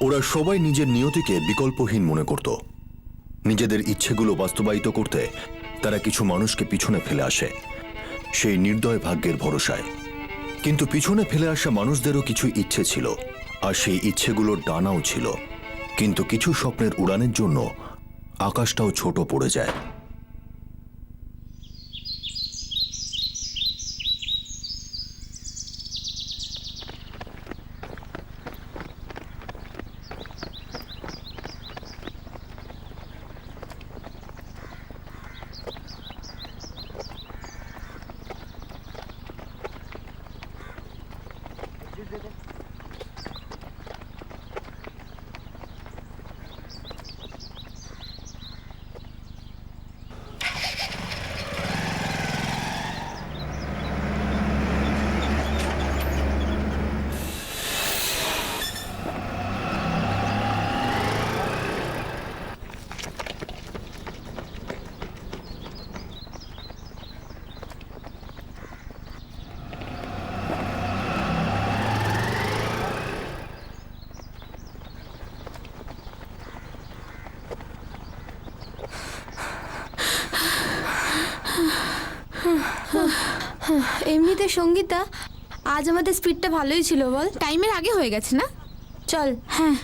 ওরা সবাই নিজের নিয়তিকে বিকল্পহীন মনে করত। নিজেদের ইচ্ছেগুলো বাস্তবায়িত করতে তারা কিছু মানুষকে পিছনে ফেলে আসে, সেই নির্দয় ভাগ্যের ভরসায়। কিন্তু পিছনে ফেলে আসা মানুষদেরও কিছু ইচ্ছে ছিল, আর সেই ইচ্ছেগুলোর ডানাও ছিল। কিন্তু কিছু স্বপ্নের উড়ানের জন্য আকাশটাও ছোট পড়ে যায়। এমনিতে সঙ্গীতা, আজ আমাদের স্পিডটা ভালোই ছিল বল? টাইমের আগে হয়ে গেছে না? চল। হ্যাঁ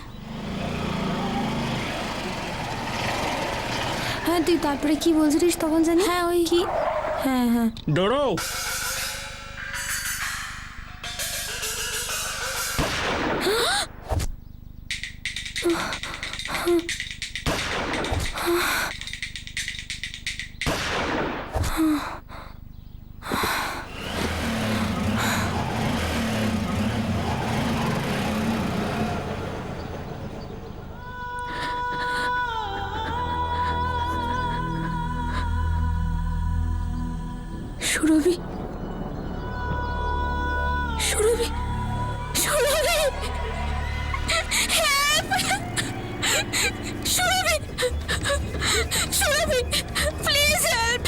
হ্যাঁ, তুই তারপরে কি বলছিস তখন জানি? হ্যাঁ ওই কি? হ্যাঁ হ্যাঁ, ডরো, Surabhi, Surabhi, Surabhi, help! Surabhi, Surabhi, please help!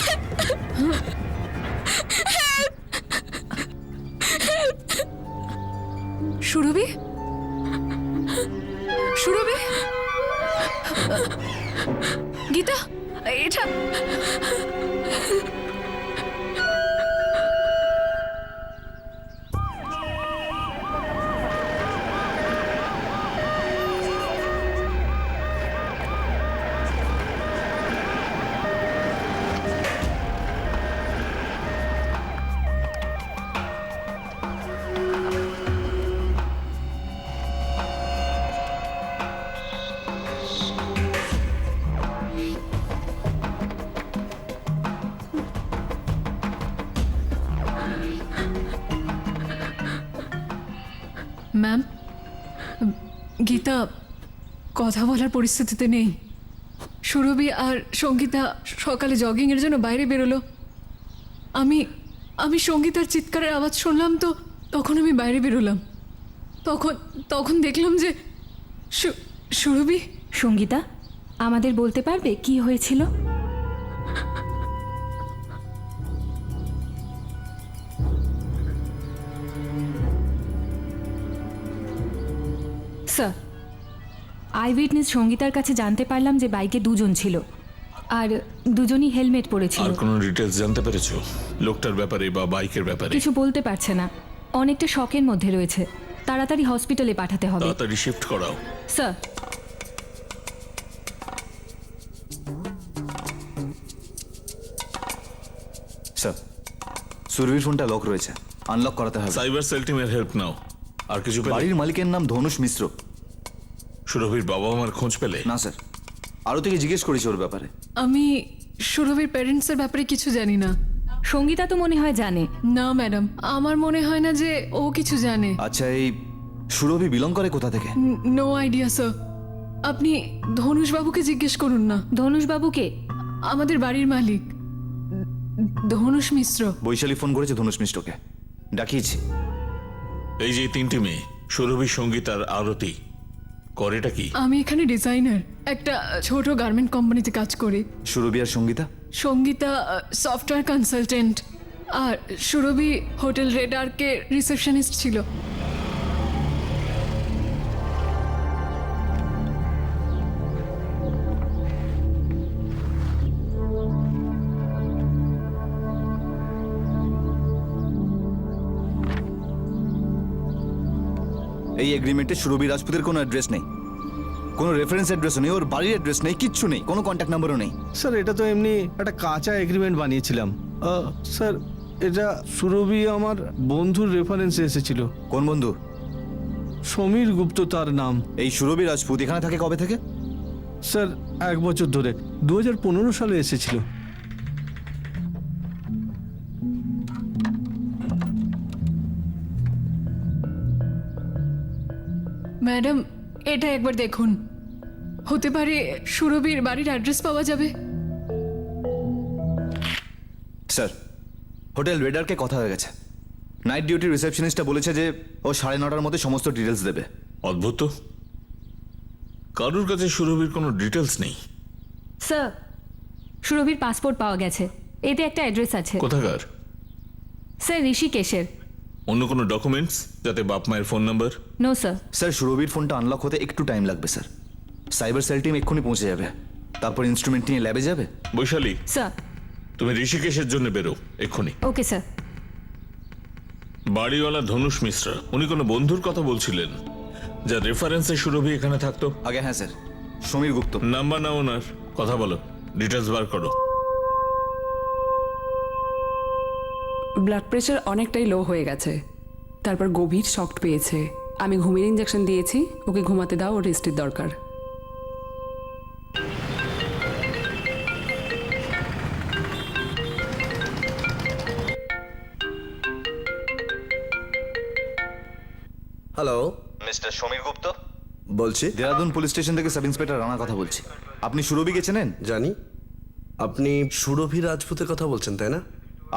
Surabhi, Surabhi, Gita, এটা ম্যাম, গীতা কথা বলার পরিস্থিতিতে নেই। সুরভি আর সঙ্গীতা সকালে জগিংয়ের জন্য বাইরে বেরোলো। আমি আমি সঙ্গীতার চিৎকারের আওয়াজ শুনলাম, তো তখন আমি বাইরে বেরোলাম। তখন দেখলাম যে সুরভি। সঙ্গীতা, আমাদের বলতে পারবে কি হয়েছিল? স্যার, আই উইটনেস সঙ্গীতার কাছে জানতে পারলাম যে বাইকে দুজন ছিল, আর দুজনই হেলমেট পরেছিল। আর কোনো ডিটেলস জানতে পেরেছো লোকটার ব্যাপারে বা বাইকের ব্যাপারে? কিছু বলতে পারছে না, অনেকটা শকের মধ্যে রয়েছে। তাড়াতাড়ি হসপিটালে পাঠাতে হবে। তাড়াতাড়ি শিফট করাও। স্যার। স্যার, সুরভির ফোনটা লক রয়েছে, আনলক করাতে হবে। সাইবার সেল টিমের হেল্প নাও। আর কিছু পেলে? বাড়ির মালিকের নাম ধনুষ মিশ্র। সুরভির বাবা মার খোঁজ পেলে? না স্যার, আরও থেকে জিজ্ঞেস করেছি ওর ব্যাপারে। আমি সুরভির প্যারেন্টসের ব্যাপারে কিছু জানি না। সঙ্গীতা তো মনে হয় জানে। না ম্যাডাম, আমার মনে হয় না যে ও কিছু জানে। আচ্ছা, এই সুরভি বিলং করে কোথা থেকে? No idea sir. আপনি ধনুষবাবুকে জিজ্ঞেস করুন না। ধনুষবাবুকে? আমাদের বাড়ির মালিক ধনুষ মিশ্র। বৈশালী ফোন করেছে ধনুষ মিশ্রকে, ডাকিয়েছি। এই যে তিনটি মেয়ে, সুরভি, সঙ্গীত আর আরতি, করেটা কি? আমি এখানে ডিজাইনার, একটা ছোট গার্মেন্ট কোম্পানিতে কাজ করি। সুরভি আর সঙ্গীতা? সঙ্গীতা সফটওয়্যার কনসালটেন্ট, আর সুরভি হোটেল রেড আর্কে রিসেপশনিস্ট ছিল। এই এগ্রিমেন্টে সুরভি রাজপুতের কোনো অ্যাড্রেস নেই, কোনো রেফারেন্স অ্যাড্রেসও নেই, ওর বাড়ির অ্যাড্রেস নেই, কিচ্ছু নেই, কোনো কন্ট্যাক্ট নাম্বারও নেই। স্যার এটা তো এমনি একটা কাঁচা এগ্রিমেন্ট বানিয়েছিলাম। স্যার এটা সুরভি আমার বন্ধুর রেফারেন্সে এসেছিল। কোন বন্ধু? সমীর গুপ্ত তার নাম। এই সুরভি রাজপুত এখানে থাকে কবে থেকে? স্যার 1 বছর ধরে, 2015 সালে এসেছিল। ম্যাডাম এটা একবার দেখুন, হতে পারে সুরভির বাড়ির অ্যাড্রেস পাওয়া যাবে। স্যার হোটেল রেডারকে কথা হয়ে গেছে। নাইট ডিউটি রিসেপশনিস্টটা বলেছে যে ও 9:30টার মধ্যে সমস্ত ডিটেলস দেবে। অদ্ভুত তো, কারোর কাছে সুরভির কোনো ডিটেলস নেই। স্যার সুরভির পাসপোর্ট পাওয়া গেছে, এতে একটা অ্যাড্রেস আছে। কোথাকার? স্যার ঋষিকেশের। অন্য কোনো ডকুমেন্টস, যাতে বাপ মায়ের phone number? No sir. Sir সুরভির ফোনটা আনলক হতে একটু টাইম লাগবে স্যার। সাইবার সেল টিম এক্ষুনি পৌঁছে যাবে, তারপর ইনস্ট্রুমেন্ট নিয়ে ল্যাবে যাবে। বৈশালী, স্যার। তুমি ঋষিকেশের জন্য বেরো এক্ষুনি। Okay sir. বাড়িওয়ালা ধনুষ মিশ্রা, উনি কোনো বন্ধুর কথা বলছিলেন যার রেফারেন্সে সুরভি এখানে থাকতো। আগে হ্যাঁ স্যার, সমীর গুপ্ত। নাম্বার নাও ওনার, কথা বলো, ডিটেলস বার করো। ব্লাড প্রেশার অনেকটাই লো হয়ে গেছে, তারপর গভীর শক পেয়েছে। আমি ঘুমের ইঞ্জেকশন দিয়েছি, ওকে ঘুমাতে দাও, ও রেস্টের দরকার। হ্যালো, মিস্টার সমীর গুপ্ত বলছি। দেরাদুন পুলিশ স্টেশন থেকে সাব ইন্সপেক্টর রানা কথা বলছি। আপনি সুরভিকে চেনেন? জানি। আপনি সুরভি রাজপুতের কথা বলছেন, তাই না?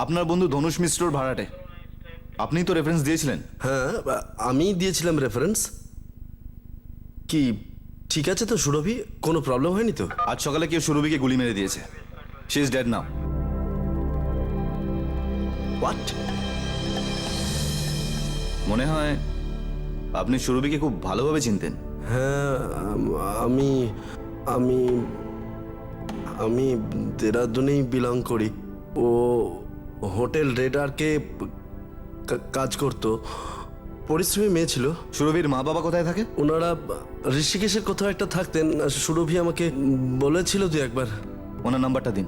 আপনার বন্ধু ধনুষ মিশ্রর ভাড়াটে, আপনিই তো রেফারেন্স দিয়েছিলেন। হ্যাঁ, আমি দিয়েছিলাম রেফারেন্স। কি ঠিক আছে তো সুরভি? কোনো প্রবলেম হয়নি তো? আজ সকালে কেউ সুরভিকে গুলি মেরে দিয়েছে। She is dead now. What? মনে হয় আপনি সুরভিকে খুব ভালোভাবে চিনতেন। হ্যাঁ, আমি আমি আমি দেরাদুনেই বিলং করি। ও হোটেল রেডারকে কাজ করতো, পরিশ্রমী মেয়ে ছিল। সুরভির মা বাবা কোথায় থাকে? ওনারা ঋষিকেশের কোথাও একটা থাকতেন। সুরভি আমাকে বলেছিল দু একবার। ওনার নাম্বারটা দিন।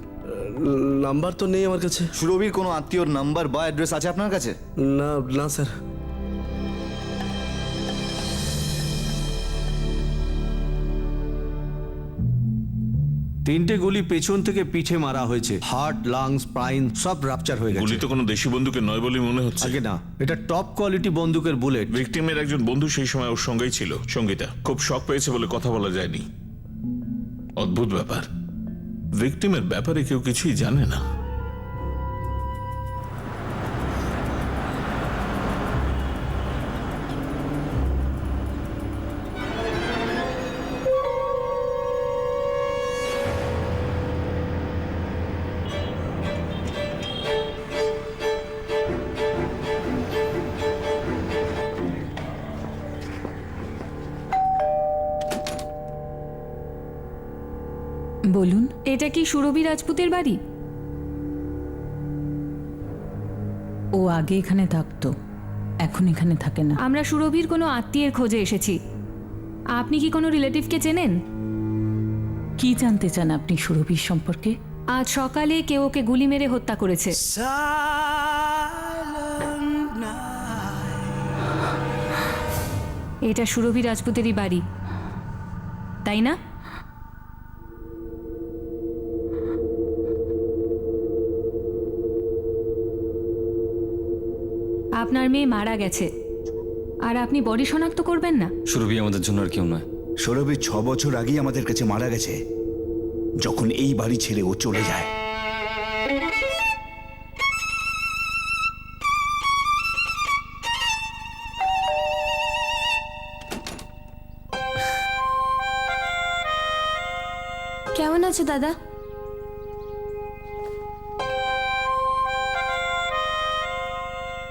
নাম্বার তো নেই আমার কাছে। সুরভির কোনো আত্মীয়র নাম্বার বা অ্যাড্রেস আছে আপনার কাছে? না না স্যার। তিনটে গুলি পেছন থেকে পিঠে মারা হয়েছে। হার্ট, লাংস, স্পাইন সব রাপচার হয়ে গুলি গেছে। তো কোনো দেশি বন্দুকের নয় বলে মনে হচ্ছে। আগে না, এটা টপ কোয়ালিটি বন্দুকের বুলেট। ভিকটিমের একজন বন্ধু সেই সময় ওর সঙ্গেই ছিল, সঙ্গীতা। খুব শক পেয়েছে বলে কথা বলা যায়নি। অদ্ভুত ব্যাপার, ভিকটিমের ব্যাপারে কেউ কিছুই জানে না। বলুন, এটা কি সুরভি রাজপুতের বাড়ি? ও আগে এখানে থাকতো, এখন এখানে থাকে না। আমরা সুরভির কোনো আত্মীয়ের খোঁজে এসেছি। আপনি কি কোনো রিলেটিভকে চেনেন? কি জানতে চান আপনি সুরভির সম্পর্কে? আজ সকালে কেউ ওকে গুলি মেরে হত্যা করেছে। এটা সুরভি রাজপুতেরই বাড়ি, তাই না? আপনার মেয়ে মারা গেছে, আর আপনি বডি শনাক্ত করবেন না? সুরভি আমাদের জন্য আর কেউ নয়। সৌরভী 6 বছর আগেই আমাদের কাছে মারা গেছে, যখন এই বাড়ি ছেড়ে ও চলে যায়। কেমন আছো দাদা?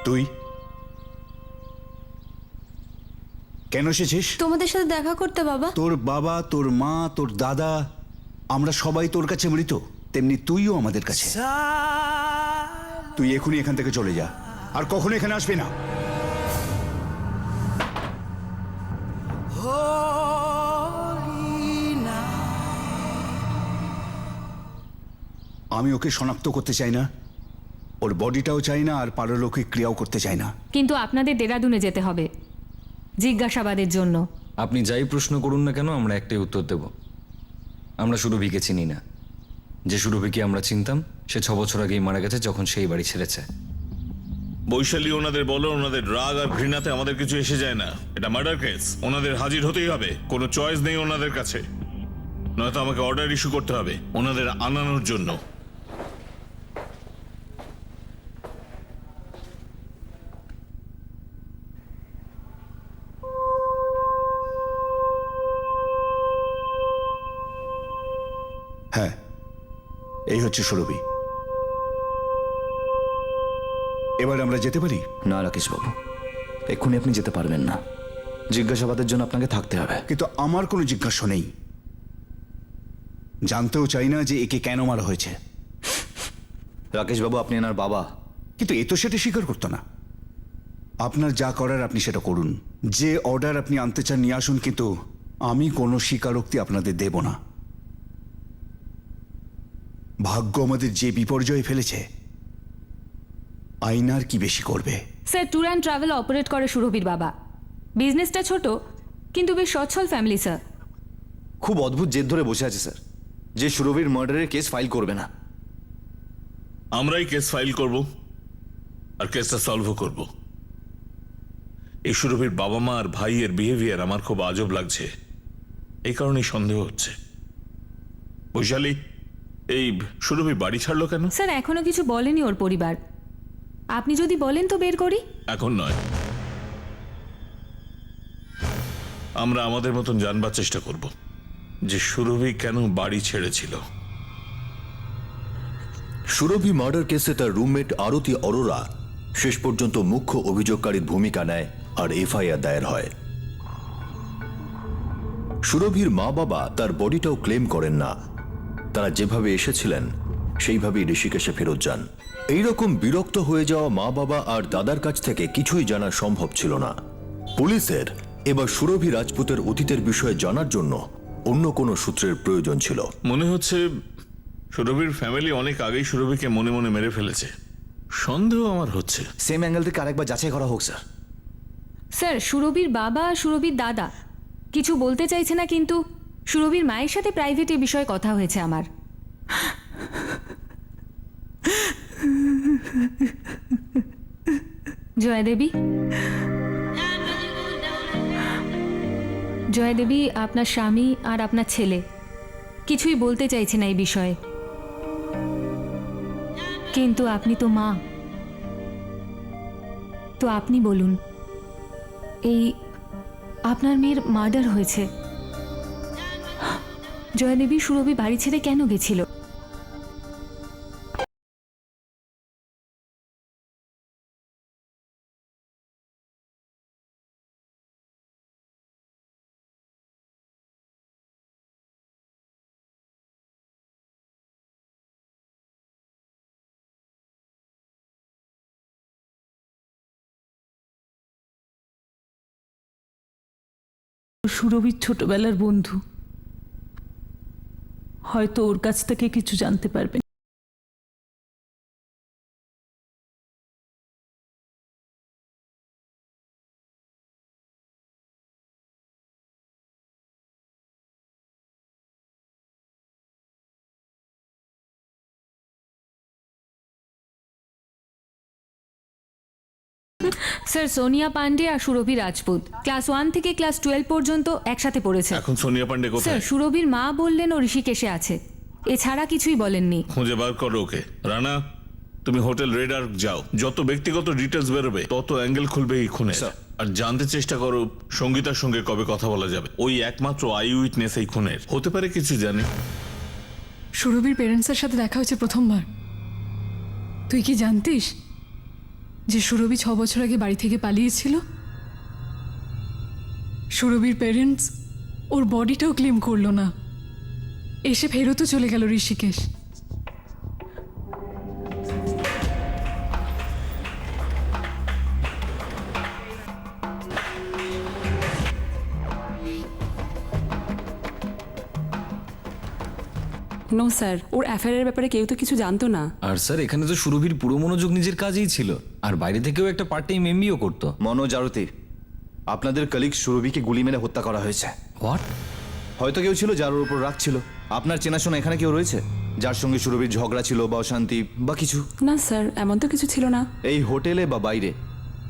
তুই কেন এসেছিস? তোমাদের সাথে দেখা করতে বাবা। তোর বাবা, তোর মা, তোর দাদা, আমরা সবাই তোর কাছে মৃত, তেমনি তুইও আমাদের কাছে। তুই এখনই এখান থেকে চলে যা, আর কখনো এখানে আসবি না। আমি ওকে শনাক্ত করতে চাই না, ওর বডিটাও চাই না, আর পারলৌকিক ক্রিয়াও করতে চাই না। কিন্তু আপনাদের দেরাদুনে যেতে হবে জিজ্ঞাসাবাদের জন্য। আপনি যাই প্রশ্ন করুন না কেন, আমরা একটাই উত্তর দেব, আমরা সুরভিকে চিনি না। যে সুরভিকে আমরা চিনতাম সে 6 বছর আগেই মারা গেছে, যখন সেই বাড়ি ছেড়েছে। বৈশালী, ওনাদের বলো ওনাদের রাগ আর ঘৃণাতে আমাদের কিছু এসে যায় না। এটা মার্ডার কেস, ওনাদের হাজির হতেই হবে, কোনো চয়েস নেই ওনাদের কাছে। নয়তো আমাকে অর্ডার ইস্যু করতে হবে ওনাদের আনানোর জন্য। হ্যাঁ, এই হচ্ছে সুরভি। এবার আমরা যেতে পারি? না রাকেশবাবু, এক্ষুনি আপনি যেতে পারবেন না, জিজ্ঞাসাবাদের জন্য আপনাকে থাকতে হবে। কিন্তু আমার কোনো জিজ্ঞাসা নেই, জানতেও চাই না যে একে কেন মারা হয়েছে। রাকেশবাবু, আপনি এনার বাবা। কিন্তু এ তো সেটা স্বীকার করতো না। আপনার যা করার আপনি সেটা করুন, যে অর্ডার আপনি আনতে চান নিয়ে আসুন, কিন্তু আমি কোনো স্বীকারোক্তি আপনাদের দেব না। ভাগ্য আমাদের যে বিপর্যয়ে ফেলেছে, আইন আর কি বেশি করবে। Sir, tour and travel operate করে সুরভির বাবা। বিজনেসটা ছোট কিন্তু বেশ সচ্ছল ফ্যামিলি স্যার। খুব অদ্ভুত জেদ ধরে বসে আছে স্যার, যে সুরভির মার্ডারের কেস ফাইল করবে না। আমরাই কেস ফাইল করব আর কেসটা সলভও করব। এই সুরভির বাবা মা আর ভাইয়ের বিহেভিয়ার আমার খুব আজব লাগছে, এই কারণেই সন্দেহ হচ্ছে। বৈশালী, এই সুরভি বাড়ি ছাড়লো কেন? স্যার, এখনো কিছু বলেনি ওর পরিবার। আপনি যদি বলেন তো বের করি। এখন নয়, আমরা আমাদের মতন জানবার চেষ্টা করব যে সুরভি কেন বাড়ি ছেড়েছিল। সুরভি মার্ডার কেসে তার রুমমেট আরতি অরোরা শেষ পর্যন্ত মুখ্য অভিযোগকারীর ভূমিকা নেয় আর এফআইআর দায়ের হয়। সুরভির মা বাবা তার বডিটাও ক্লেম করেন না, তারা যেভাবে এসেছিলেন সেইভাবেই ঋষিকেশে ফেরত যান। এইরকম বিরক্ত হয়ে যাওয়া মা বাবা আর দাদার কাছ থেকে কিছুই জানা সম্ভব ছিল না। পুলিশের এবার সুরভি রাজপুতের অতীতের বিষয়ে জানার জন্য অন্য কোনো সূত্রের প্রয়োজন ছিল। মনে হচ্ছে সুরভির ফ্যামিলি অনেক আগেই সুরভিকে মনে মনে মেরে ফেলেছে। সন্দেহ আমার হচ্ছে। সেম অ্যাঙ্গেল থেকে আরেকবার যাচাই করা হোক স্যার। স্যার, সুরভির বাবা আর সুরভির দাদা কিছু বলতে চাইছে না, কিন্তু সুরভির মায়ের সাথে প্রাইভেট এ বিষয়ে কথা হয়েছে আমার। জয়দেবী, জয়দেবী, আপনার স্বামী আর আপনার ছেলে কিছুই বলতে চাইছে না এই বিষয়ে, কিন্তু আপনি তো মা, তো আপনি বলুন, এই আপনার মেয়ের মার্ডার হয়েছে। জয়দেবী, সুরভি বাড়ি ছেড়ে কেন গেছিল? সুরভির ছোটবেলার বন্ধু, হয়তো ওর কাছ থেকে কিছু জানতে পারবেন। স্যার, সোনিয়া পান্ডে আর সুরভি রাজপুত ক্লাস 1 থেকে ক্লাস 12 পর্যন্ত একসাথে পড়েছে। এখন সোনিয়া পান্ডে স্যার, কোথায়? সুরভির মা বললেন ও ঋষিকেশে আছে, এছাড়া কিছুই বলেননি। খুঁজে বার করো ওকে। রানা, তুমি হোটেল রেডার যাও, যত ব্যক্তিগত ডিটেলস বেরোবে তত অ্যাঙ্গেল খুলবে এই খুনে। আর জানতে চেষ্টা করো সঙ্গীতার সঙ্গে কবে কথা বলা যাবে। ওই একমাত্র আই উইটনেস এই খুনের, হতে পারে কিছু জানে। সুরভির পেরেন্টসের সাথে দেখা হচ্ছে প্রথমবার। তুই কি জানতিস যে সুরভি 6 বছর আগে বাড়ি থেকে পালিয়েছিল? সুরভির পেরেন্টস ওর বডিটাও ক্লেম করলো না, এসে ফেরতও চলে গেল ঋষিকেশ। নো স্যার, ওর অ্যাফেয়ারের ব্যাপারে কেউ তো কিছু জানতো না। আর স্যার এখানে তো সুরভির পুরো মনোযোগ নিজের কাজেই ছিল, আর বাইরে থেকেও একটা পার্ট টাইম এমবিও করতো। মনোজ আরতি, আপনাদের কলিগ সুরভিকে গুলি মেরে হত্যা করা হয়েছে। হোয়াট? হয়তো কেউ ছিল যার ওর উপর রাগ ছিল। আপনার চেনাশোনা এখানে কেউ রয়েছে যার সঙ্গে সুরভির ঝগড়া ছিল বা অশান্তি বা কিছু? না স্যার, এমন তো কিছু ছিল না। এই হোটেলে বা বাইরে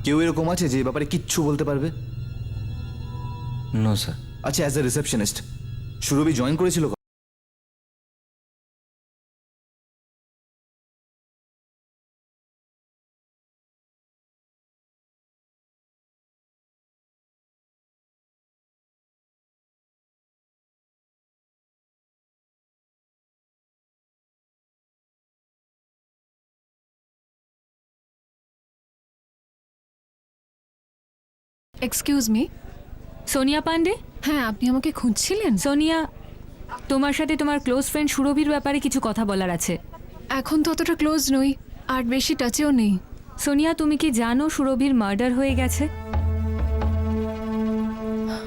কেউ এরকম আছে যে এই ব্যাপারে কিচ্ছু বলতে পারবে? No sir. আচ্ছা, as a receptionist Surabhi join করেছিল কবে? Excuse me. সোনিয়া পান্ডে? হ্যাঁ, আপনি আমাকে খুঁজছিলেন? সোনিয়া, তোমার সাথে তোমার ক্লোজ ফ্রেন্ড সুরভির ব্যাপারে কিছু কথা বলার আছে। এখন তো অতটা ক্লোজ নই, আর বেশি টাচেও নেই। সোনিয়া, তুমি কি জানো সুরভির মার্ডার হয়ে গেছে?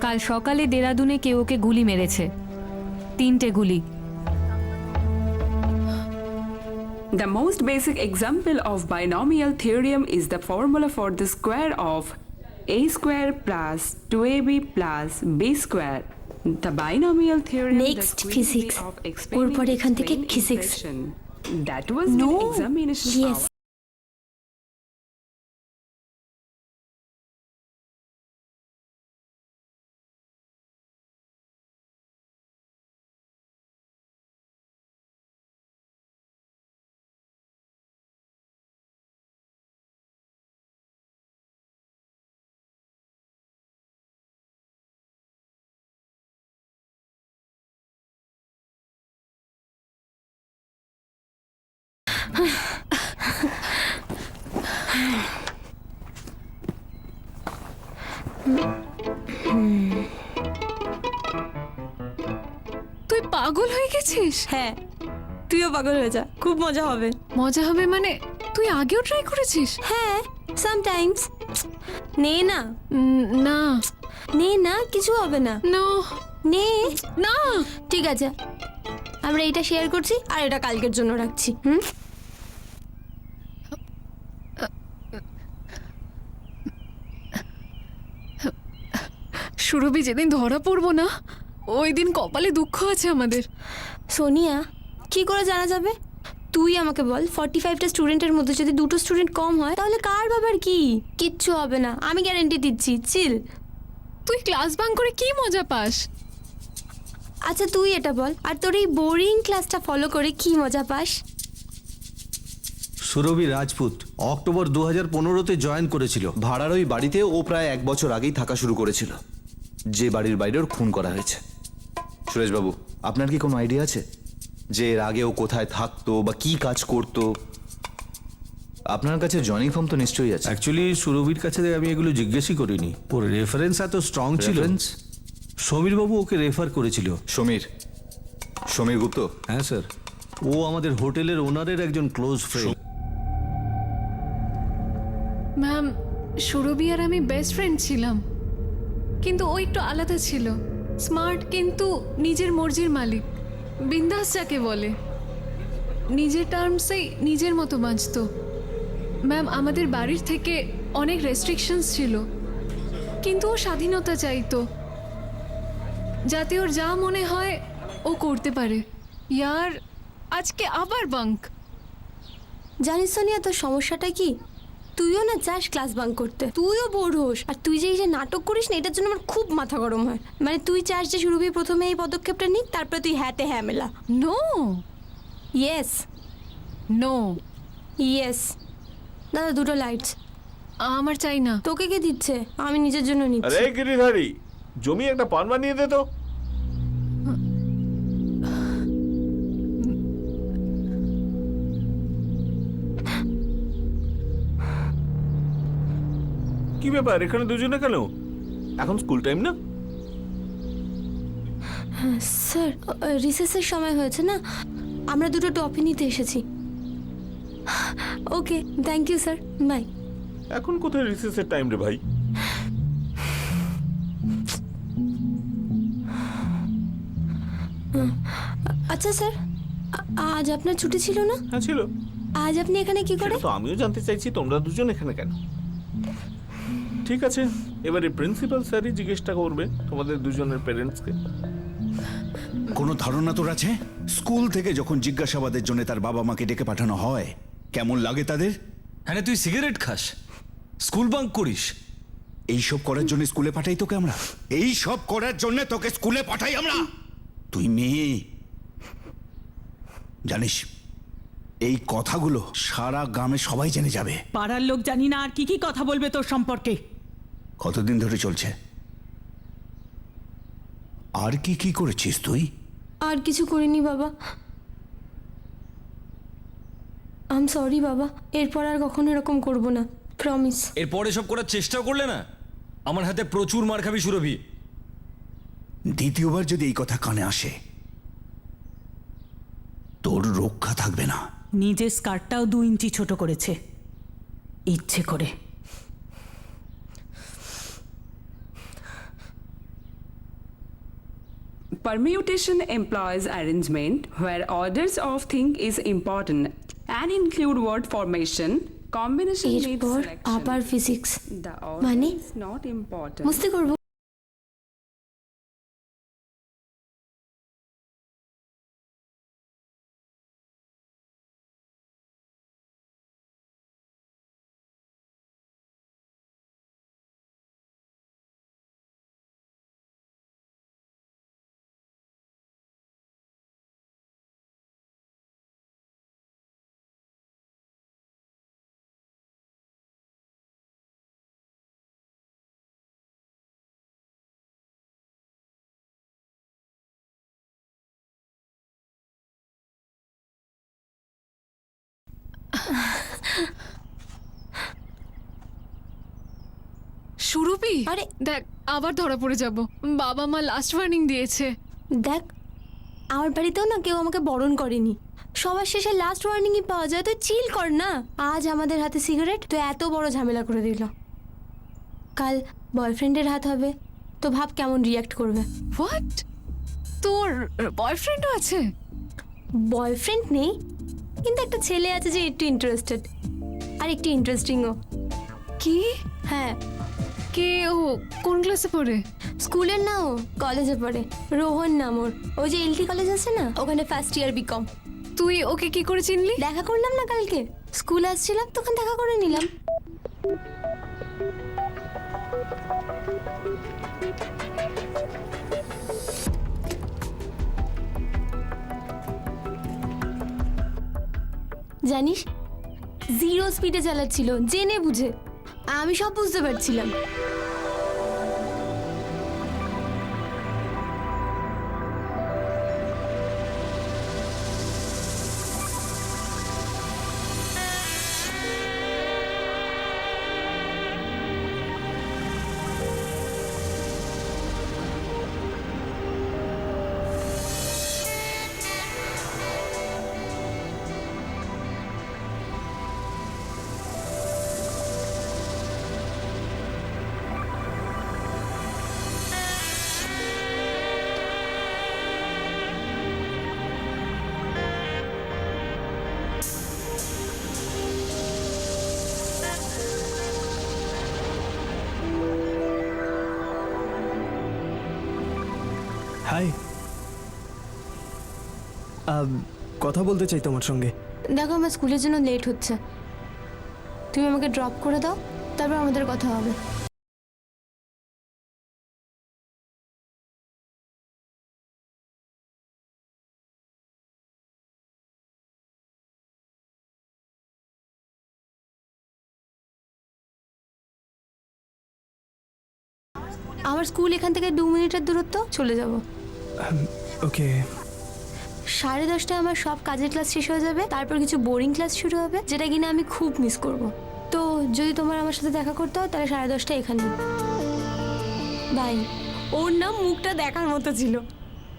কাল সকালে দেরাদুনে কেউ ওকে গুলি মেরেছে, 3টে গুলি। The most basic example of binomial theorem is the formula for the square of a square plus 2ab plus b square. The binomial theorem Next, the physics. of or explaining পরে এখান থেকে explaining physics. expression. That was No. the examination Yes. power. তুই পাগল হয়ে গেছিস? হ্যাঁ, তুইও পাগল হয়ে যা, খুব মজা হবে। মজা হবে মানে? তুই আগেও ট্রাই করেছিস? হ্যাঁ, সামটাইমস। নে না, না নে না, কিছু হবে না। নো, নে না। ঠিক আছে, আমরা এটা শেয়ার করছি আর এটা কালকের জন্য রাখছি। হুম, সুরভি যেদিন ধরা পড়বো না, ওই দিন কপালে দুঃখ আছে আমাদের। সোনিয়া, কি করে জানা যাবে? তুই আমাকে বল, 45টা স্টুডেন্টের মধ্যে যদি 2টো স্টুডেন্ট কম হয় তাহলে কার বাবার কি? কিচ্ছু হবে না, আমি গ্যারেন্টি দিচ্ছি। চিল। তুই ক্লাস বাঙ্ক করে কি মজা পাস? আচ্ছা তুই এটা বল, আর তোর এই বোরিং ক্লাসটা ফলো করে কি মজা পাস? সুরভি রাজপুত অক্টোবর 2015-তে জয়েন করেছিল। ভাড়ার ওই বাড়িতে ও প্রায় 1 বছর আগেই থাকা শুরু করেছিল, যে বাড়ির বাইরে ওর খুন করা হয়েছে। সুরেশবাবু, আপনার কি কোনো আইডিয়া আছে যে এর আগে ও কোথায় থাকতো বা কি কাজ করতো? আপনার কাছে জয়নিং ফর্ম তো নিশ্চয়ই আছে। অ্যাকচুয়ালি সুরভির কাছে আমি এগুলো জিজ্ঞেসই করিনি, ওর রেফারেন্স এত স্ট্রং ছিল। Reference? সমীর বাবু ওকে রেফার করেছিল। সমীর গুপ্ত? হ্যাঁ স্যার, ও আমাদের হোটেলের ওনারের একজন ক্লোজ ফ্রেন্ড। ম্যাম, সুরভি আর আমি বেস্ট ফ্রেন্ড ছিলাম, কিন্তু ও একটু আলাদা ছিল। স্মার্ট কিন্তু নিজের মর্জির মালিক, বিন্দাস যাকে বলে। নিজের টার্মসেই নিজের মতো বাঁচতো। ম্যাম, আমাদের বাড়ির থেকে অনেক রেস্ট্রিকশনস ছিল, কিন্তু ও স্বাধীনতা চাইতো, যাতে ওর যা মনে হয় ও করতে পারে। ইয়ার, আজকে আবার বাঙ্ক। জানিস সোনিয়া, তোর সমস্যাটা কি? তুইও না চাস ক্লাস বাঙ্ক করতে, তুইও বোর হোস, আর তুই যে এই যে নাটক করিস না, এটার জন্য আমার খুব মাথা গরম হয়। মানে তুই চাস যে সুরভি প্রথমে এই পদক্ষেপটা নিক, তারপরে তুই হ্যাঁতে হ্যাঁ মেলা। No, yes, no, yes. দাদা, 2টো লাইটস। আমার চাই না। তোকে কে দিচ্ছে? আমি নিজের জন্য নিচ্ছি। আরে গিরিধারী, জমি একটা পান বানিয়ে দে তো। কি ব্যাপার, এখানে দুজনে কেন? এখন স্কুল টাইম না? স্যার, রিসেসের সময় হয়েছে না, আমরা 2টো টপি নিতে এসেছি। ওকে, থ্যাংক ইউ স্যার, বাই। এখন কোথায় রিসেসের টাইম রে ভাই? আচ্ছা স্যার, আজ আপনার ছুটি ছিল না? হ্যাঁ ছিল। আজ আপনি এখানে কি করে? সেটা তো আমিও জানতে চাইছি তোমরা দুজন এখানে কেন। ঠিক আছে, এবারে প্রিন্সিপাল স্যারই জিজ্ঞেসটা করবে তোমাদের দুজনের প্যারেন্টসকে। কোনো ধারণা তোর আছে? স্কুল থেকে যখন জিজ্ঞাসাবাদের জন্য তার বাবা মাকে ডেকে পাঠানো হয় কেমন লাগে তাদের? হ্যাঁ, তুই সিগারেট খাস, স্কুল বাঙ্ক করিস, এইসব করার জন্য স্কুলে পাঠাই তোকে আমরা? এই সব করার জন্য তোকে স্কুলে পাঠাই আমরা? তুই মেয়ে, জানিস এই কথাগুলো সারা গ্রামে সবাই জেনে যাবে। পাড়ার লোক জানি না আর কি কি কথা বলবে তোর সম্পর্কে। কতদিন ধরে চলছে? আর কি কি করেছিস তুই? আর কিছু করিনি বাবা। আই এম সরি বাবা, এরপর আর কখনো এরকম করব না, প্রমিস। এরপরে সব করার চেষ্টা করলে না আমার হাতে প্রচুর মার খাবি সুরভি। দ্বিতীয়বার যদি এই কথা কানে আসে তোর রক্ষা থাকবে না। নিজের স্কার্টটাও 2 ইঞ্চি ছোট করেছে ইচ্ছে করে। Permutation employs arrangement where orders of thing is important and include word formation. Combination needs এরপর selection. আবার ফিজিক্স, The order মানে is not important. মস্তি করব। সুরভি, আরে দেখ আবার ধরা পড়ে যাব। বাবা মা লাস্ট ওয়ার্নিং দিয়েছে। দেখ, আমার বাড়িতেও না কেউ আমাকে বরণ করেনি, সবার শেষে লাস্ট ওয়ার্নিংই পাওয়া যায়। তুই চিল কর না। আজ আমাদের হাতে সিগারেট তো এত বড় ঝামেলা করে দিল, কাল বয়ফ্রেন্ডের হাত হবে তো ভাব কেমন রিয়াক্ট করবে। হোয়াট? তোর বয়ফ্রেন্ডও আছে? বয়ফ্রেন্ড নেই, কিন্তু একটা ছেলে আছে যে একটু ইন্টারেস্টেড আর একটু ইন্টারেস্টিংও। কি? হ্যাঁ। কে ও? কোন ক্লাসে পড়ে? স্কুলের না, ও কলেজে পড়ে। রোহন নাম ওর। ওই যে এলটি কলেজ আছে না, ওখানে ফার্স্ট ইয়ার বিকম। তুই ওকে কি করে চিনলি? দেখা করলাম না কালকে, স্কুল আসছিলাম তখন দেখা করে নিলাম। জানিস, 0 স্পিডে চালাচ্ছিল, জেনে বুঝে। আমি সব বুঝতে পারছিলাম। হাই, কথা বলতে চাই তোমার সঙ্গে। দেখো, আমার স্কুলের জন্য লেট হচ্ছে, তুমি আমাকে ড্রপ করে দাও, তারপর আমাদের কথা হবে। আমার স্কুল এখান থেকে 2 মিনিটের দূরত্ব, চলে যাব। ওকে। 10:30টায় আমার সব কাজের ক্লাস শেষ হয়ে যাবে, তারপর কিছু বোরিং ক্লাস শুরু হবে, যেটা কিনা আমি খুব মিস করব। তো যদি তোমার আমার সাথে দেখা করতে হয় তাহলে 10:30টায় এখানে। বাই। ওর নাম মুখটা দেখার মতো ছিল,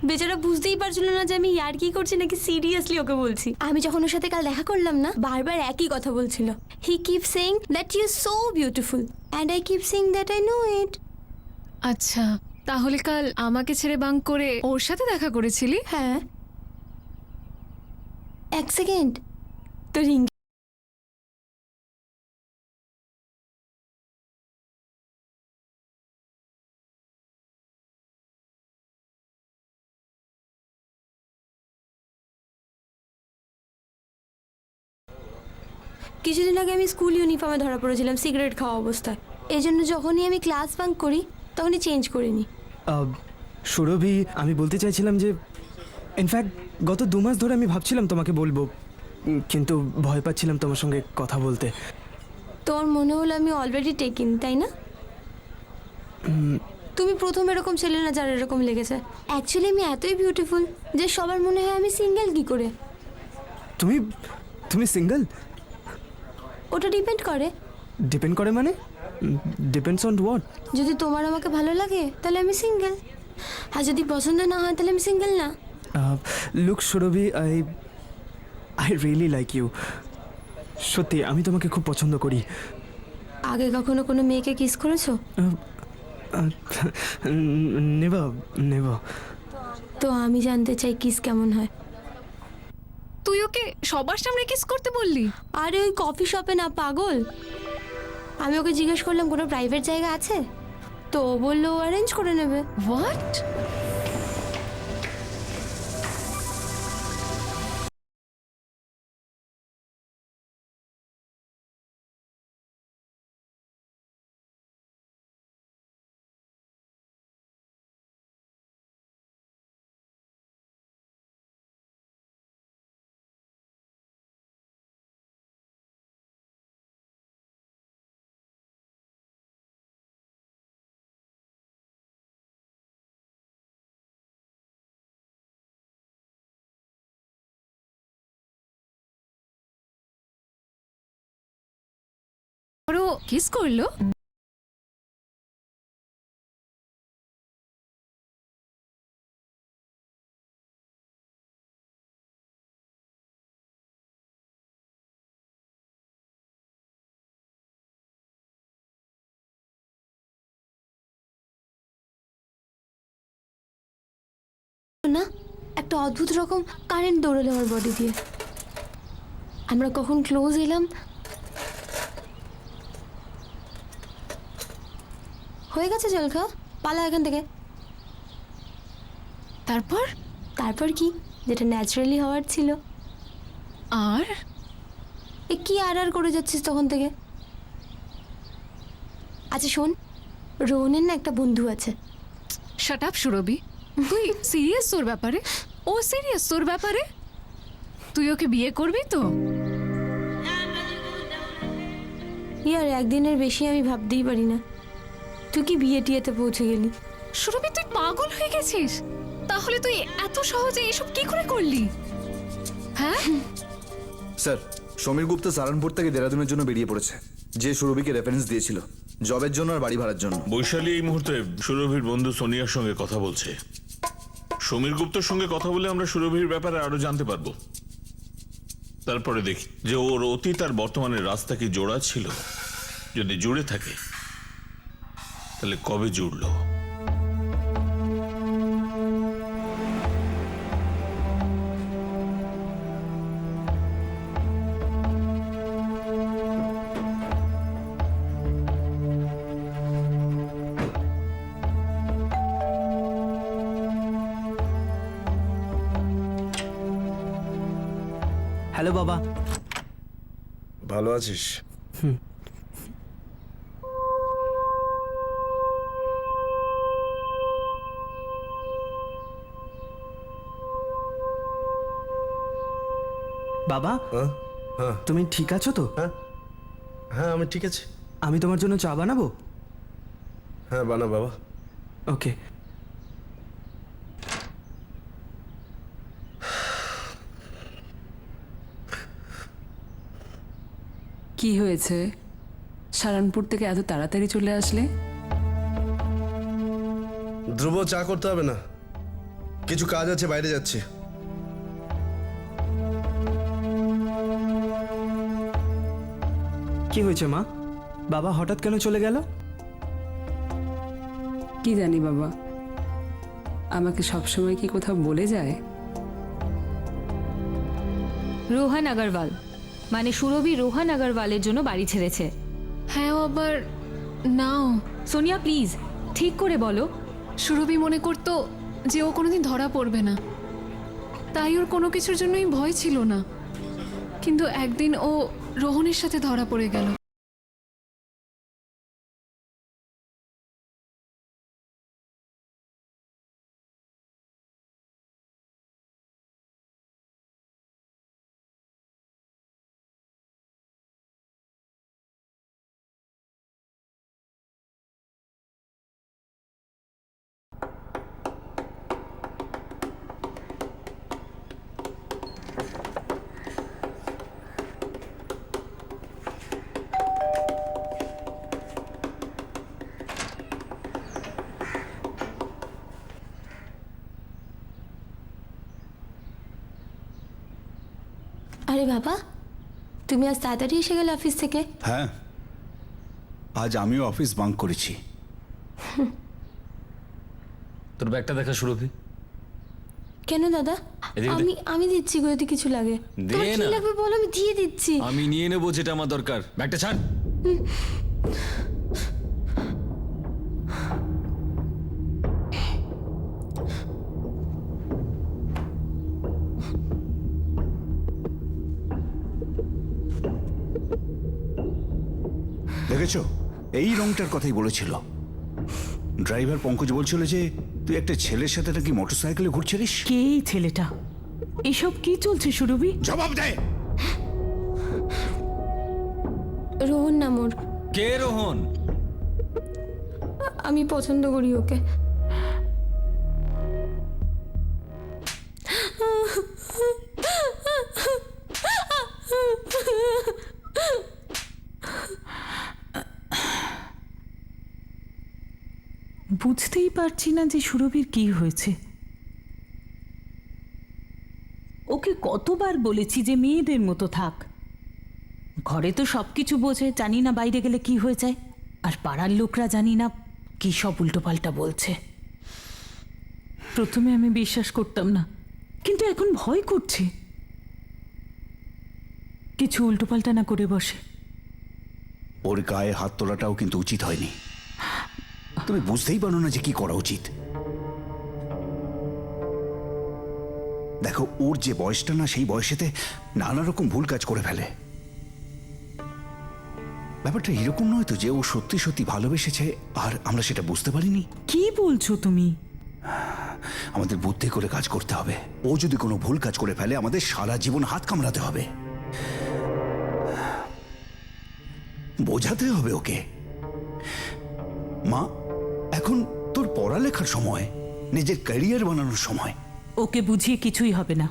বেচারা বুঝতেই পারছিল না যে আমি ইয়ার কি করছি নাকি সিরিয়াসলি ওকে বলছি। আমি যখন ওর সাথে কাল দেখা করলাম না, বারবার একই কথা বলছিল। He keep saying that you so beautiful and I keep saying that I know it. আচ্ছা, তাহলে কাল আমাকে ছেড়ে বাঙ্ক করে ওর সাথে দেখা করেছিলি? হ্যাঁ। এক সেকেন্ড, তো রিং কিছুদিন আগে আমি স্কুল ইউনিফর্মে ধরা পড়েছিলাম সিগারেট খাওয়া অবস্থায়। এই জন্য যখনই আমি ক্লাস বাঙ্ক করি তখনই চেঞ্জ করিনি। সুরভি, আমি বলতে চাইছিলাম যে ইনফ্যাক্ট গত 2 মাস ধরে আমি ভাবছিলাম তোমাকে বলবো, কিন্তু ভয় পাচ্ছিলাম তোমার সঙ্গে কথা বলতে। তোর মনে হলো আমি অলরেডি টেকিং, তাই না? তুমি প্রথম এরকম ছেলে না যার এরকম লেগেছে। অ্যাকচুয়ালি আমি এতই বিউটিফুল যে সবার মনে হয় আমি সিঙ্গেল কি করে। তুমি সিঙ্গেল? ওটা ডিপেন্ড করে। ডিপেন্ড করে মানে? Depends on what? যদি তোমার আমাকে ভালো লাগে তাহলে আমি সিঙ্গেল, আর যদি পছন্দ না হয় তাহলে আমি সিঙ্গেল না। Look Surabhi, I really like you. সত্যি আমি তোমাকে খুব পছন্দ করি। আগে কখনো কোনো মেয়েকে কিস করেছো? Never never. তো আমি জানতে চাই কিস কেমন হয়। তুই ওকে সবার সামনে কিস করতে বললি? আরে ওই কফি শপে না, পাগল। আমি ওকে জিজ্ঞেস করলাম কোনো প্রাইভেট জায়গা আছে, তো ও বললো অ্যারেঞ্জ করে নেবে। হোয়াট? ওর কিস করলো? না, একটা অদ্ভুত রকম কারেন্ট দৌড়ালো আমার বডি দিয়ে। আমরা কখন ক্লোজ এলাম, হয়ে গেছে জল খাওয়া, পালা এখান থেকে। তারপর কি, যেটা ন্যাচারালি হওয়ার ছিল। আর কি আর করে যাচ্ছিস তখন থেকে? আচ্ছা শোন, রোহনের না একটা বন্ধু আছে। শাট আপ সুরভি, তুই সিরিয়াস তোর ব্যাপারে? ও সিরিয়াস তোর ব্যাপারে? তুই ওকে বিয়ে করবি তো? ইয়ার একদিনের বেশি আমি ভাবতেই পারি না। তুই কি বিয়ে টিয়েতে পৌঁছে গেলি? সুরভি, তুই পাগল হয়ে গেছিস? তাহলে তুই এত সহজে এসব কি করে করলি? হ্যাঁ স্যার, সমীর গুপ্তা সারানপুর থেকে দেরাদুনের জন্য বেরিয়ে পড়েছে, যে সুরভিকে রেফারেন্স দিয়েছিল জবের জন্য আর বাড়ি ভাড়ার জন্য। বৈশালী এই মুহূর্তে সুরভির বন্ধু সোনিয়ার সঙ্গে কথা বলছে। সমীর গুপ্তর সঙ্গে কথা বলে আমরা সুরভির ব্যাপারে আরো জানতে পারবো। তারপরে দেখি যে ওর অতীত আর বর্তমানের রাস্তা কি জোড়া ছিল। যদি জুড়ে থাকে তাহলে কবে জুড়লো। হ্যালো বাবা। ভালো আছিস? বাবা, হ্যাঁ হ্যাঁ তুমি ঠিক আছো তো? হ্যাঁ হ্যাঁ, আমি ঠিক আছি। আমি তোমার জন্য চা বানাবো? হ্যাঁ বানা বাবা। ওকে। কি হয়েছে? সারানপুর থেকে এত তাড়াতাড়ি চলে আসলে? ধ্রুব, চা করতে হবে না, কিছু কাজ আছে, বাইরে যাচ্ছি। কি হয়েছে মা? বাবা হঠাৎ কেন চলে গেল? কি জানি বাবা, আমাকে সবসময় কি কোথাও বলে যায়? রোহান আগরওয়াল, মানে সুরভি রোহান আগরওয়ালের জন্য বাড়ি ছেড়েছে। হ্যাঁ ও আবার নাও। সোনিয়া প্লিজ ঠিক করে বলো। সুরভি মনে করতো যে ও কোনোদিন ধরা পড়বে না, তাই ওর কোনো কিছুর জন্যই ভয় ছিল না। কিন্তু একদিন ও রোহনের সাথে ধরা পড়ে গেল। আরে বাবা, তুমি আজ তাড়াতাড়ি এসে গেলে অফিস থেকে? হ্যাঁ, আজ আমিও অফিস বাঙ্ক করেছি। তোর ব্যাগটা দেখা সুরভি। কেন দাদা? এদিকে দে। আমি দিচ্ছি গো, যদি কিছু লাগে। দে তোমার কি না। লাগবে বলো, আমি দিয়ে দিচ্ছি। আমি নিয়ে নেবো যেটা আমার দরকার। ব্যাগটা ছাড়। দেখেছো, এই রংটার কথাই বলেছিল। ড্রাইভার পঙ্কজ বলছিল যে তুই একটা ছেলের সাথে নাকি মোটরসাইকেলে ঘুরছিলিস। কে এই ছেলেটা? এসব কি চলছে সুরভি? জবাব দে। রোহন নাম ওর। কে রোহন? আমি পছন্দ করি ওকে। বুঝতেই পারছি না যে সুরভির কি হয়েছে। ওকে কতবার বলেছি যে মেয়েদের মতো থাক, ঘরে তো সবকিছু বোঝে, জানি না বাইরে গেলে কি হয়ে যায়। আর পাড়ার লোকরা জানি না কি সব উল্টোপাল্টা বলছে। প্রথমে আমি বিশ্বাস করতাম না, কিন্তু এখন ভয় করছে কিছু উল্টোপাল্টা না করে বসে। ওর গায়ে হাত তোলাটাও কিন্তু উচিত হয়নি। তুমি বুঝতেই পারো না যে কি করা উচিত। দেখো, ওর যে বয়সটা না, সেই বয়সেতে নানা রকম ভুল কাজ করে ফেলে। ব্যাপারটা এরকম নয় তো যে ও সত্যি সত্যি ভালোবেসেছে আর আমরা সেটা বুঝতে পারিনি। কি বলছো তুমি? আমাদের বুদ্ধি করে কাজ করতে হবে। ও যদি কোনো ভুল কাজ করে ফেলে, আমাদের সারা জীবন হাত কামড়াতে হবে, বোঝাতে হবে ওকে। মা, এখন তোর পড়ালেখার সময়, নিজের ক্যারিয়ার বানানোর সময়। ওকে বুঝিয়ে কিছুই হবে না।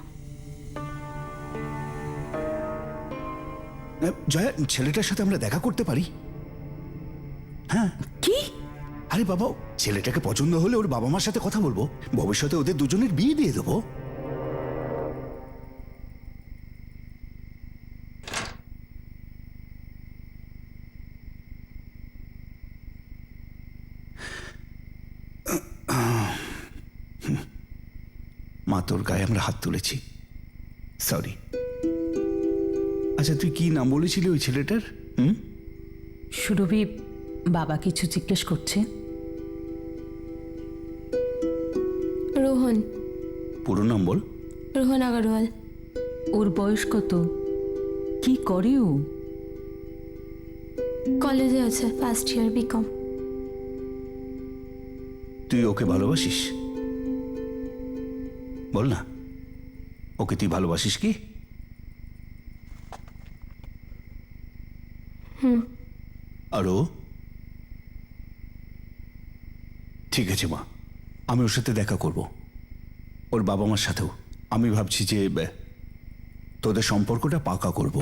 জয়া, ছেলেটার সাথে আমরা দেখা করতে পারি? হ্যাঁ। কি? আরে বাবা, ছেলেটাকে পছন্দ হলে ওর বাবা মার সাথে কথা বলবো, ভবিষ্যতে ওদের দুজনের বিয়ে দিয়ে দেবো। মা, তোর গায়ে আমরা হাত তুলেছি, সরি। আচ্ছা, তুই কি নাম বলেছিলি ওই ছেলেটার? সুরভি বাবা কিছু জিজ্ঞেস করছে। রোহন। পুরো নাম বল। রোহন আগরওয়াল। ওর বয়স কত? কি করে ও? কলেজে আছে, ফার্স্ট ইয়ার বিকম। তুই ওকে ভালোবাসিস? বল না, ওকে তুই ভালোবাসিস কি? আর ও? ঠিক আছে মা, আমি ওর সাথে দেখা করব, ওর বাবা মার সাথেও। আমি ভাবছি যে তোদের সম্পর্কটা পাকা করব।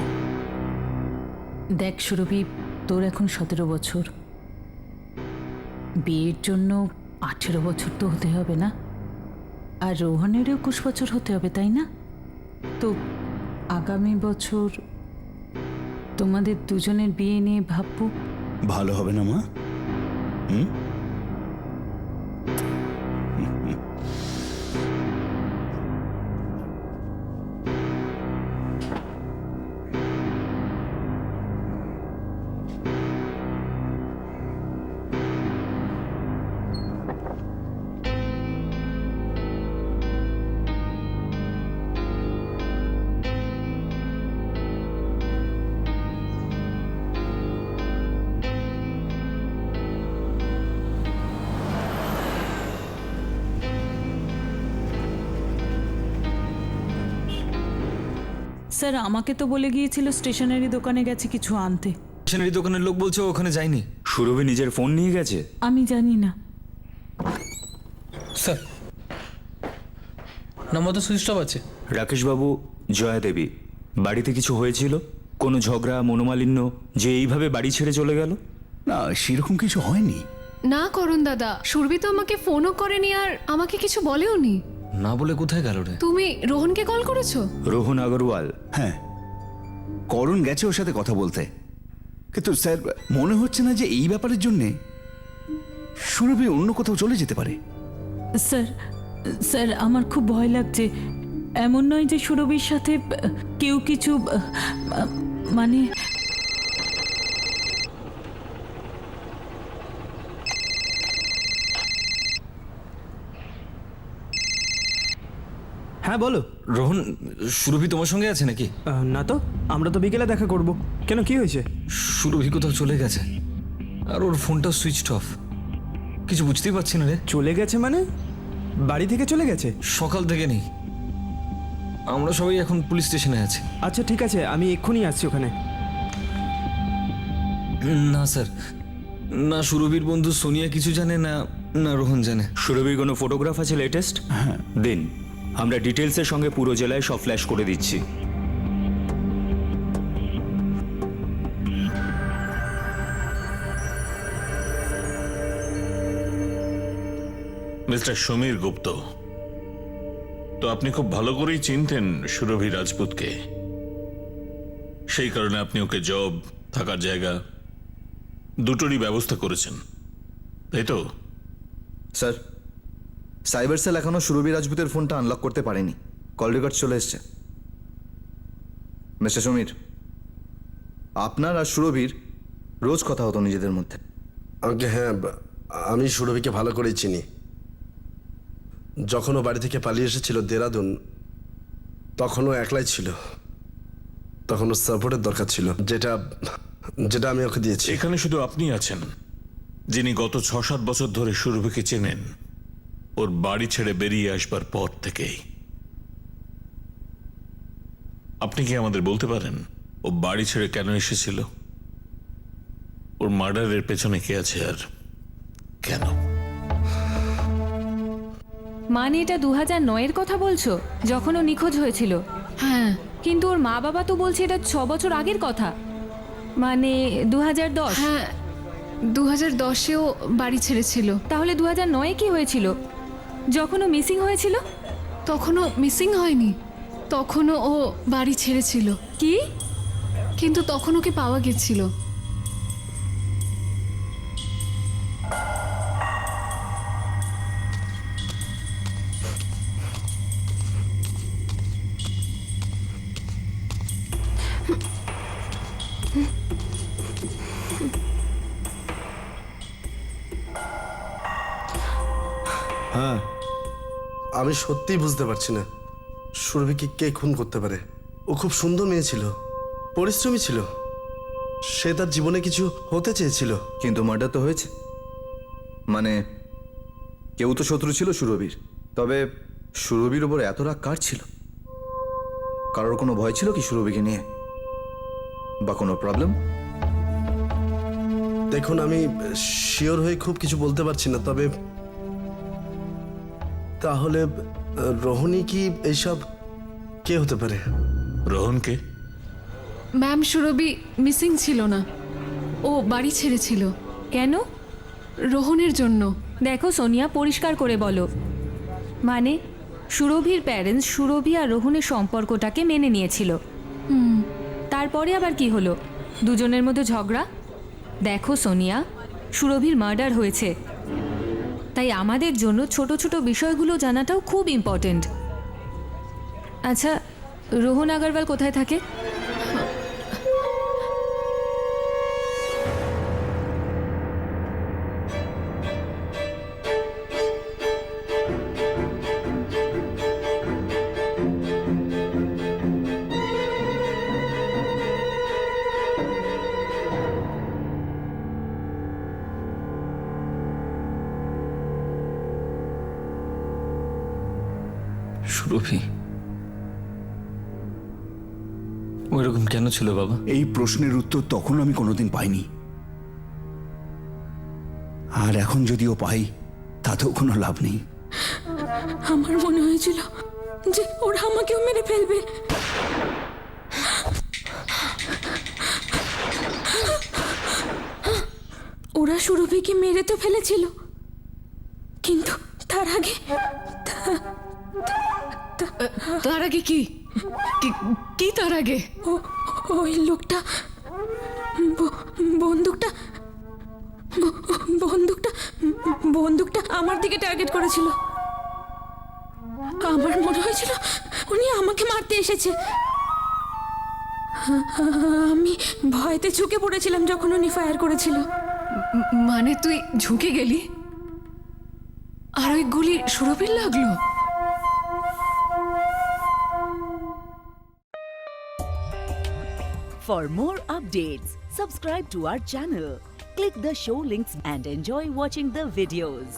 দেখ সুরভি, তোর এখন 17 বছর, বিয়ের জন্য 18 বছর তো হতে হবে না? আর রোহনেরও 21 বছর হতে হবে, তাই না? তো আগামী বছর তোমাদের দুজনের বিয়ে নিয়ে ভাববো। ভালো হবে না মা? স্যার আমাকে তো বলে গিয়েছিল স্টেশনারি দোকানে গেছে কিছু আনতে। স্টেশনারি দোকানের লোক বলছে ও ওখানে যায়নি। সুরভি নিজের ফোন নিয়ে গেছে। আমি জানি না। স্যার নম্বর তো সুইচ অফ আছে। রাকেশবাবু, জয়া দেবী, বাড়িতে কিছু হয়েছিল? কোনো ঝগড়া, মনোমালিন্য, যে এইভাবে বাড়ি ছেড়ে চলে গেল? না, সেরকম কিছু হয়নি। না করুন দাদা, সুরভি তো আমাকে ফোনও করেনি আর আমাকে কিছু বলেও নি। না বলে কোথায় গেল রে? তুমি রোহনকে কল করেছো? রোহন আগরওয়াল? হ্যাঁ, করণ গেছে ওর সাথে কথা বলতে, কিন্তু স্যার মনে হচ্ছে না যে এই ব্যাপারের জন্যে সুরভি অন্য কোথাও চলে যেতে পারে। স্যার স্যার আমার খুব ভয় লাগছে। এমন নয় যে সুরভির সাথে কেউ কিছু মানে হ্যাঁ বলো। রোহন, সুরভি তোমার সঙ্গে আছে নাকি? না তো, আমরা তো বিকেলে দেখা করব। কেন, কি হয়েছে? সুরভি কোথাও চলে গেছে আর ওর ফোনটা সুইচ অফ। কিছু বুঝতেই পারছি না রে। চলে গেছে মানে? বাড়ি থেকে চলে গেছে? সকাল থেকে নেই। আমরা সবাই এখন পুলিশ স্টেশনে আছি। আচ্ছা ঠিক আছে, আমি এক্ষুনি আসছি ওখানে। না স্যার, না সুরভির বন্ধু সোনিয়া কিছু জানে, না না রোহন জানে। সুরভির কোনো ফটোগ্রাফ আছে লেটেস্ট? হ্যাঁ দিন, আমরা ডিটেলসের সঙ্গে পুরো জেলায় সব ফ্ল্যাশ করে দিচ্ছি। মিস্টার সমীর গুপ্ত, তো আপনি খুব ভালো করেই চিনতেন সুরভি রাজপুতকে। সেই কারণে আপনি ওকে জব, থাকার জায়গা দুটোরই ব্যবস্থা করেছেন, তাই তো? স্যার, সাইবার সেল এখনো সুরভি রাজপুতের ফোনটা আনলক করতে পারেনি। কল রেকর্ড চলে এসছে। মিস্টার সমীর, আপনার আর সুরভির রোজ কথা হতো নিজেদের মধ্যে। হ্যাঁ, আমি সুরভিকে ভালো করেই চিনি। যখন ও বাড়ি থেকে পালিয়ে এসেছিল দেরাদুন, তখনও একলাই ছিল। তখন ওর সাপোর্টের দরকার ছিল, যেটা যেটা আমি ওকে দিয়েছি। এখানে শুধু আপনি আছেন যিনি গত 6-7 বছর ধরে সুরভিকে চেনেন, ওর বাড়ি ছেড়ে বেরিয়ে আসবার পর থেকেই। আপনি কি আমাদের বলতে পারেন ও বাড়ি ছেড়ে কেন এসেছিল? ওর মার্ডারের পেছনে কে আছে আর কেন? মানে এটা 2009-এর কথা বলছো, যখন ও নিখোঁজ হয়েছিল? হ্যাঁ। কিন্তু ওর মা বাবা তো বলছে এটা 6 বছর আগের কথা, মানে 2010। হ্যাঁ, 2010-এও বাড়ি ছেড়েছিল। তাহলে 2009-এ কি হয়েছিল, যখন ও মিসিং হয়েছিল? তখনও মিসিং হয়নি, তখনও ও বাড়ি ছেড়েছিল। কি? কিন্তু তখন ওকে পাওয়া গেছিল। হ্যাঁ, আমি সত্যিই বুঝতে পারছি না সুরভিকে কে খুন করতে পারে। ও খুব সুন্দর মেয়ে ছিল, পরিশ্রমী ছিল, সে তার জীবনে কিছু হতে চেয়েছিল। কিন্তু মার্ডার তো হয়েছে, মানে কেউ তো শত্রু ছিল সুরভির। তবে সুরভির ওপর এত রাগ কার ছিল? কারোর কোনো ভয় ছিল কি সুরভিকে নিয়ে, বা কোনো প্রবলেম? দেখুন, আমি শিওর হয়ে খুব কিছু বলতে পারছি না, তবে তাহলে রোহনই কি এইসব কে হতে পারে? রোহনকে? ম্যাম, সুরভি মিসিং ছিল না, ও বাড়ি ছেড়েছিল। কেন? রোহনের জন্য। দেখো সোনিয়া, পরিষ্কার করে বলো। মানে সুরভির প্যারেন্টস সুরভি আর রোহনের সম্পর্কটাকে মেনে নিয়েছিল। তারপরে আবার কি হলো? দুজনের মধ্যে ঝগড়া। দেখো সোনিয়া, সুরভির মার্ডার হয়েছে, তাই আমাদের জন্য ছোট ছোট বিষয়গুলো জানাটাও খুব ইম্পর্টেন্ট। আচ্ছা, রোহন আগরওয়াল কোথায় থাকে? সুরভি, ওইরকম কেন ছিল বাবা? এই প্রশ্নের উত্তর তখন আমি কোনোদিন পাইনি, আর এখন যদিও পাই তাতেও কোনো লাভ নেই। আমার মনে হয়েছিল যে ওরা আমাকেও মেরে ফেলবে। ওরা সুরভিকে মেরে তো ফেলেছিল, কিন্তু তার আগে তার আগে কি কি তার আগে? ওই লোকটা বন্দুকটা বন্দুকটা বন্দুকটা আমার দিকে টার্গেট করেছিল। আমার মনে হয়েছিল উনি আমাকে মারতে এসেছে। আমি ভয়তে ঝুঁকে পড়েছিলাম যখন উনি ফায়ার করেছিল। মানে তুই ঝুঁকে গেলি আর ওই গুলি সুরভির লাগলো? For more updates, subscribe to our channel, click the show links and enjoy watching the videos.